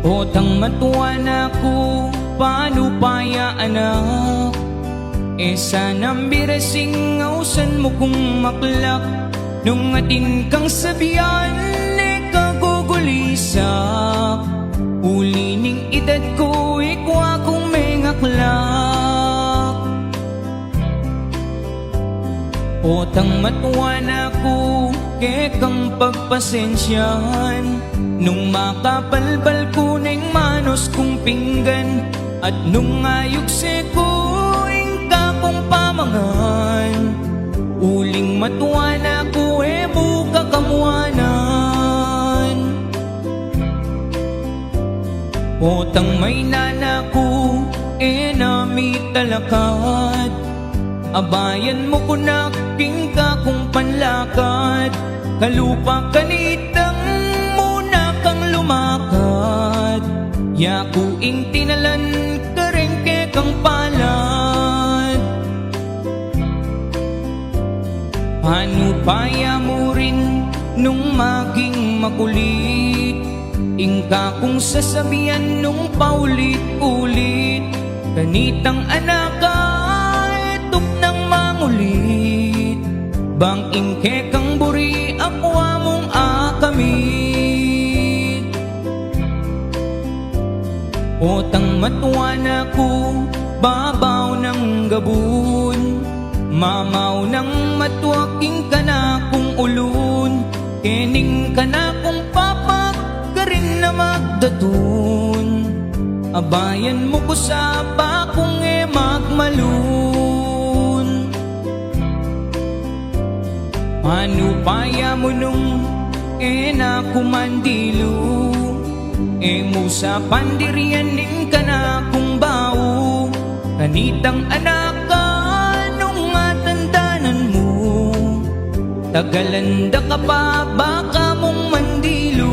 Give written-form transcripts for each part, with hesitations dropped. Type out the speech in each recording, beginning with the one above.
Otang matuwa na ko, paano paya anak? E sanang birasing ngausan mo kung maklak. Nung atin kang sabihan, e kagugulisak. Uli ning edad ko, ikwa kong may ngaklak. Otang matuwa na ko, ke kang pagpasensyahan. Nung makapalbal ko ng manos kong pinggan, at nung ayog ko, ingka kong pamangan. Uling matuwa na ko, buka kamuanan. Otang may nana ko, nami talakad. Abayan mo ko na kingka kong panlakad. Kalupa kanitang muna kang lumakad. Yakuing tinalan karengke kang palad. Paano paya mo rin nung maging makulit? Ingka kong sasabihan nung paulit-ulit. Kanitang anak ka, etok nang mangulit. Bang ingke kang buri, ako among akamit. Otang matuwa na ko, babaw ng gabun. Mamaw ng matuwaking ka na kong ulun. Kening ka na kong papak, ka rin na magdatun. Abayan mo ko sa bakong magmalun. Paano paya mo nung na kumandilo? Mo sa pandirian ning ka na kong bao. Kanitang anak ka nung matandanan mo. Tagalanda ka pa, baka mong mandilo.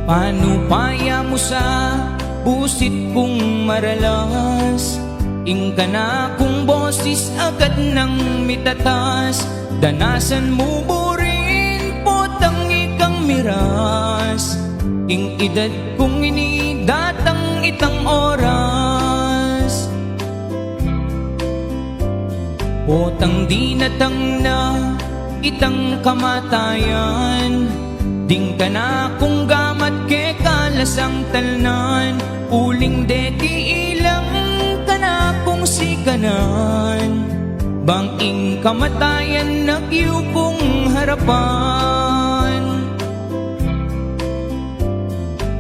Paano paya mo sa pusit kong maralas? Ingka na kong boses agad nang mitatas. Danasan mo burin, potang ikang miras. Ing edad kong inidatang itang oras. Potang dinatang na itang kamatayan. Ding ka na kung gamat ke kalasang talnan. Uling deti ilang ka na kung sikanan. Banging kamatayan nagyo kong harapan.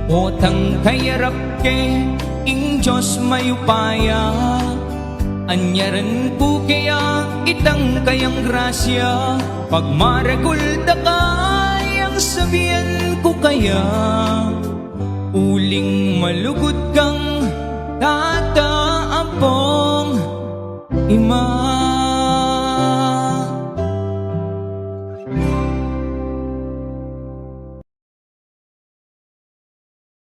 Otang kayarap ke ing Diyos mayupaya. Anyaran ko kaya itang kayang grasya. Pag maragulda ka, sabihan ko kaya, uling malugod kang tataapong ima.